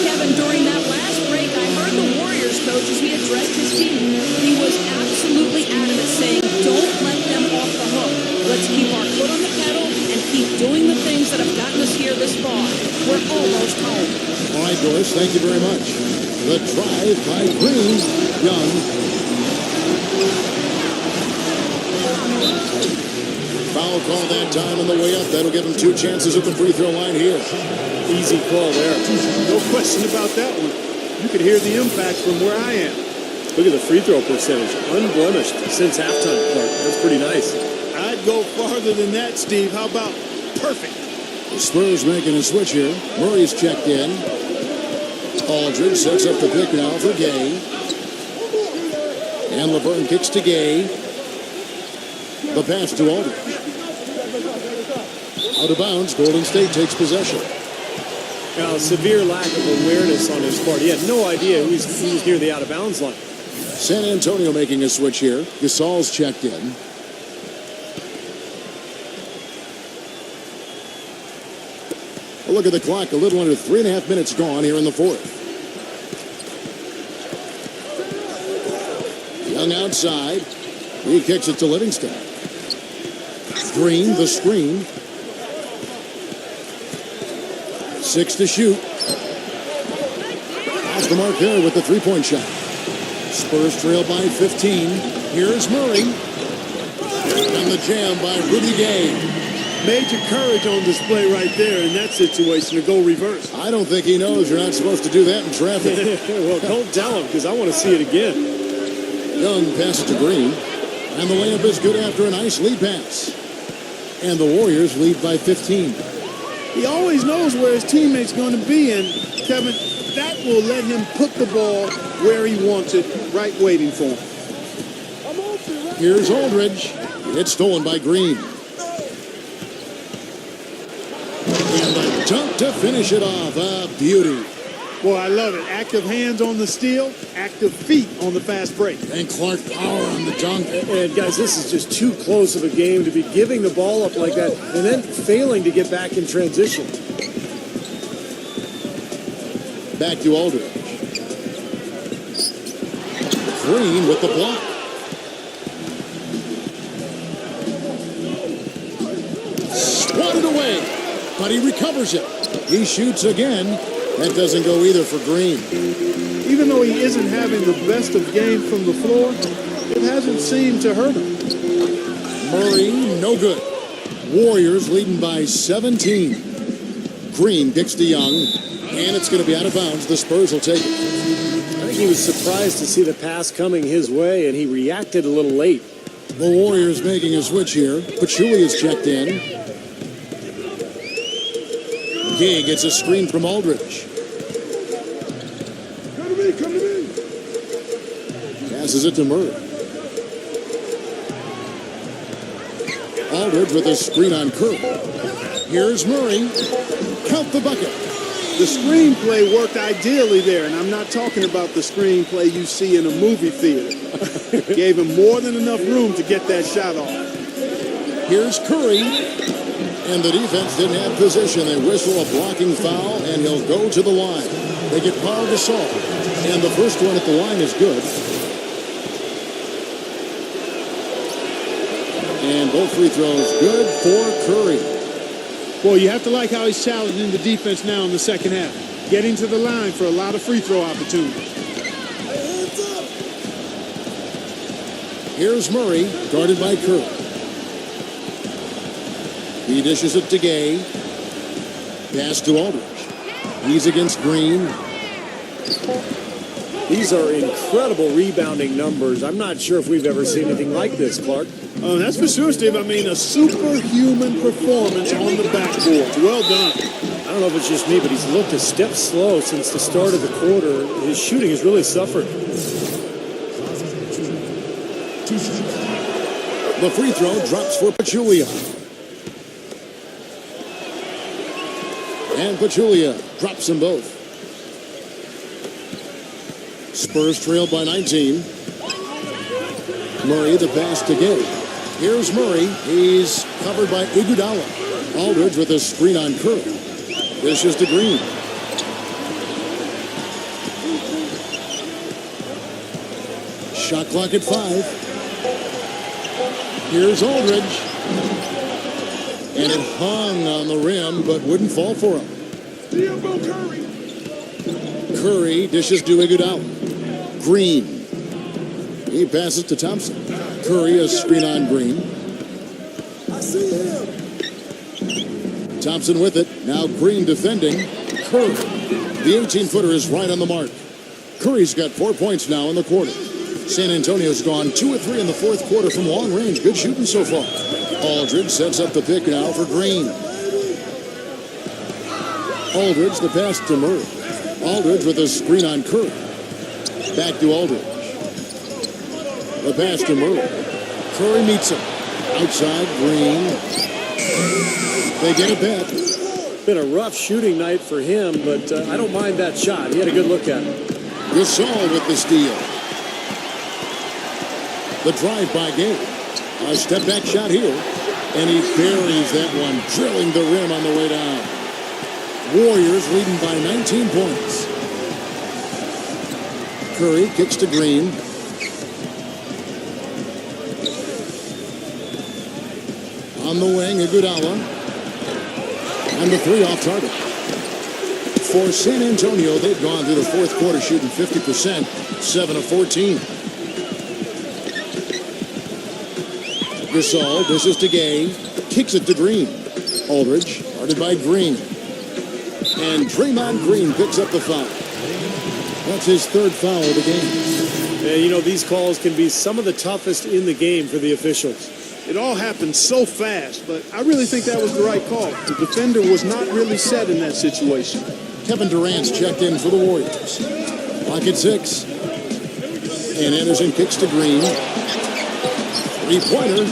Kevin, during that last break, I heard the Warriors coach as he addressed his team. He was absolutely adamant, saying, don't let them off the hook. Let's keep our foot on the pedal and keep doing the things that have gotten us here this far. We're almost home. All right, Doris, thank you very much. The drive by Green. Young. Foul call that time on the way up. That'll give him 2 chances at the free throw line here. Easy call there. No question about that one. You could hear the impact from where I am. Look at the free throw percentage. Unblemished since halftime, Clark. That's pretty nice. I'd go farther than that, Steve. How about perfect? The Spurs making a switch here. Murray's checked in. Aldridge sets up the pick now for Gay. And LeBron kicks to Gay. The pass to Aldridge. Out of bounds, Golden State takes possession. Now, severe lack of awareness on his part. He had no idea he was near the out-of-bounds line. San Antonio making a switch here. Gasol's checked in. A look at the clock. A little under 3.5 minutes gone here in the fourth. Young outside. He kicks it to Livingston. Green, the screen. 6 to shoot. Off the mark there with the three-point shot. Spurs trail by 15. Here's Murray. And the jam by Rudy Gay. Major courage on display right there in that situation to go reverse. I don't think he knows you're not supposed to do that in traffic. Well, don't tell him, because I want to see it again. Young passes to Green. And the layup is good after a nice lead pass. And the Warriors lead by 15. He always knows where his teammate's going to be, and Kevin, that will let him put the ball where he wants it, right waiting for him. Here's Aldridge. It's stolen by Green. And a dunk to finish it off. A beauty. Boy, I love it. Active hands on the steal, active feet on the fast break. And Clark power on the dunk. And guys, this is just too close of a game to be giving the ball up like that and then failing to get back in transition. Back to Aldridge. Green with the block. Swatted away, but he recovers it. He shoots again. That doesn't go either for Green. Even though he isn't having the best of game from the floor, it hasn't seemed to hurt him. Murray, no good. Warriors leading by 17. Green kicks to Young, and it's going to be out of bounds. The Spurs will take it. I think he was surprised to see the pass coming his way, and he reacted a little late. The Warriors making a switch here. Pachulia is checked in. Gay gets a screen from Aldridge. Come to me. Passes it to Murray. Aldridge with a screen on Curry. Here's Murray. Count the bucket. The screenplay worked ideally there, and I'm not talking about the screenplay you see in a movie theater. Gave him more than enough room to get that shot off. Here's Curry. And the defense didn't have position. They whistle a blocking foul, and he'll go to the line. They get Paul Gasol. And the first one at the line is good. And both free throws good for Curry. Well, you have to like how he's challenging the defense now in the second half. Getting to the line for a lot of free throw opportunities. Here's Murray, guarded by Curry. He dishes it to Gay. Pass to Aldridge. He's against Green. These are incredible rebounding numbers. I'm not sure if we've ever seen anything like this, Clark. Oh, that's for sure, Steve. I mean, a superhuman performance on the backboard. Well done. I don't know if it's just me, but he's looked a step slow since the start of the quarter. His shooting has really suffered. The free throw drops for Pachulia. And Pachulia drops them both. Spurs trail by 19. Murray, the pass to Gay. Here's Murray. He's covered by Iguodala. Aldridge with a screen on Curry. This is to Green. Shot clock at 5. Here's Aldridge. And it hung on the rim, but wouldn't fall for him. Curry dishes to Iguodala. Green. He passes to Thompson. Curry, a screen on Green. I see him. Thompson with it. Now Green defending. Curry. The 18-footer is right on the mark. Curry's got 4 points now in the quarter. San Antonio's gone 2 of 3 in the fourth quarter from long range. Good shooting so far. Aldridge sets up the pick now for Green. Aldridge, the pass to Murray. Aldridge with a screen on Curry. Back to Aldridge. The pass to Murray. Curry meets him. Outside, Green. They get it back. Been a rough shooting night for him, but I don't mind that shot. He had a good look at it. Gasol with the steal. The drive by Game. A step back shot here. And he buries that one, drilling the rim on the way down. Warriors leading by 19 points. Curry kicks to Green. On the wing, Iguodala. And the three off target. For San Antonio, they've gone through the fourth quarter shooting 50%, 7 of 14. Gasol dishes to Gay, kicks it to Green. Aldridge, guarded by Green. And Draymond Green picks up the foul. That's his third foul of the game. Yeah, you know, these calls can be some of the toughest in the game for the officials. It all happened so fast, but I really think that was the right call. The defender was not really set in that situation. Kevin Durant's checked in for the Warriors. Clock at 6. And Anderson kicks to Green. Three-pointer.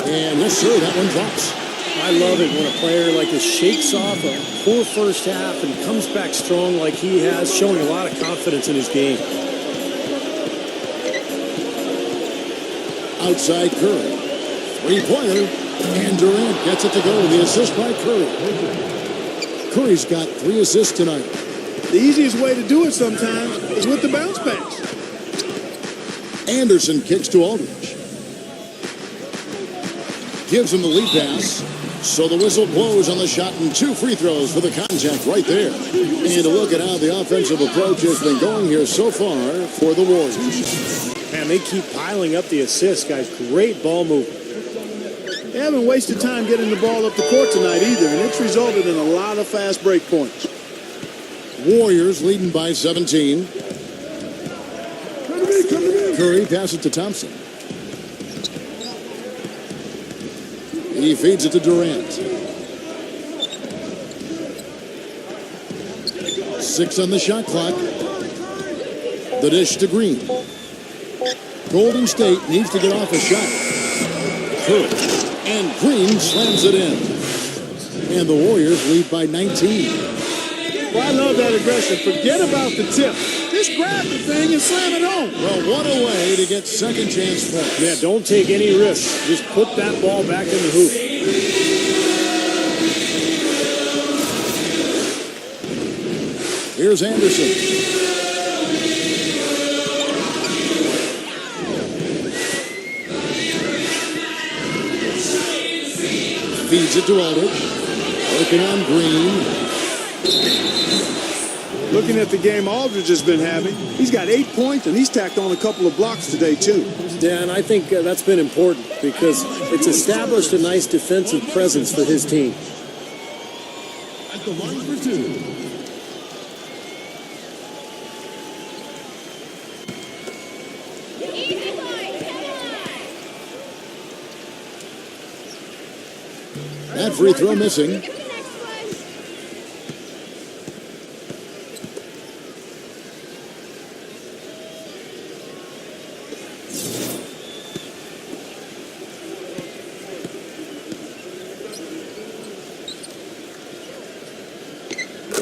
And yes, sir, that one drops. I love it when a player like this shakes off a poor first half and comes back strong like he has, showing a lot of confidence in his game. Outside Curry. Three-pointer. And Durant gets it to go. The assist by Curry. Curry's got 3 assists tonight. The easiest way to do it sometimes is with the bounce pass. Anderson kicks to Aldridge. Gives him the lead pass. So the whistle blows on the shot and 2 free throws for the contact right there. And a look at how the offensive approach has been going here so far for the Warriors. Man, they keep piling up the assists, guys. Great ball movement. They haven't wasted time getting the ball up the court tonight either, and it's resulted in a lot of fast break points. Warriors leading by 17. Curry passes it to Thompson. He feeds it to Durant. 6 on the shot clock. The dish to Green. Golden State needs to get off a shot. Curry. And Green slams it in. And the Warriors lead by 19. Well, I love that aggression. Forget about the tip. Just grab the thing and slam it home. Well, what a way to get second chance points. Yeah, don't take any risks. Just put that ball back in the hoop. Here's Anderson. Feeds it to Aldridge. Working on Green. Looking at the game Aldridge has been having, he's got 8 points, and he's tacked on a couple of blocks today, too. Yeah, and I think that's been important because it's established a nice defensive presence for his team. At the line for 2. That free throw missing.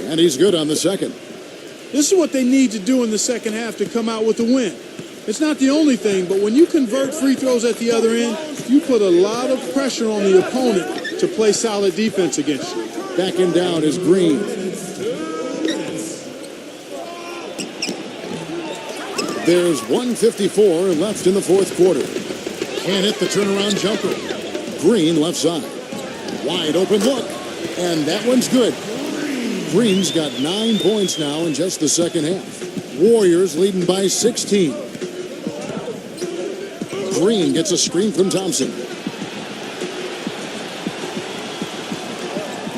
And he's good on the second. This is what they need to do in the second half to come out with a win. It's not the only thing, but when you convert free throws at the other end, you put a lot of pressure on the opponent to play solid defense against you. Backing down is Green. There's 1:54 left in the fourth quarter. Can't hit the turnaround jumper. Green left side. Wide open look. And that one's good. Green's got 9 points now in just the second half. Warriors leading by 16. Green gets a screen from Thompson.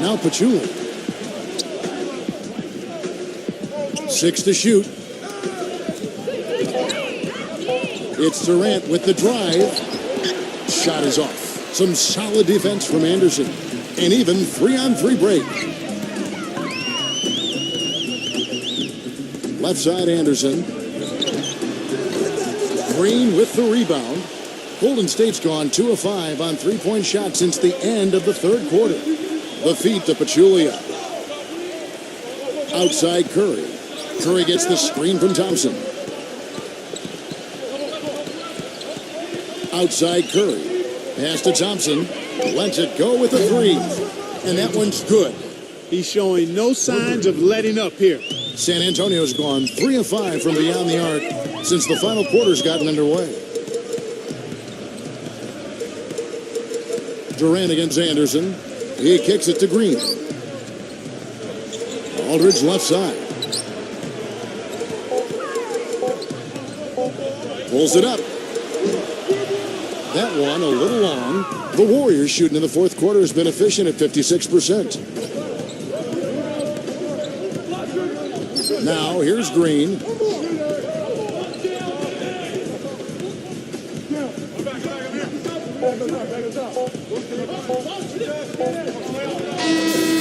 Now Pachulia. 6 to shoot. It's Durant with the drive. Shot is off. Some solid defense from Anderson. An even 3-on-3 break. Left side Anderson. Green with the rebound. Golden State's gone 2 of 5 on three-point shots since the end of the third quarter. The feed to Pachulia. Outside Curry. Curry gets the screen from Thompson. Outside Curry. Pass to Thompson. Lets it go with a three. And that one's good. He's showing no signs of letting up here. San Antonio's gone 3 of 5 from beyond the arc since the final quarter's gotten underway. Durant against Anderson. He kicks it to Green. Aldridge left side. Pulls it up. That one a little long. The Warriors shooting in the fourth quarter has been efficient at 56%. Now here's Green.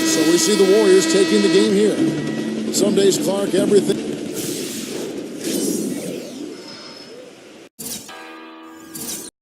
So we see the Warriors taking the game here. Some days, Clark, everything.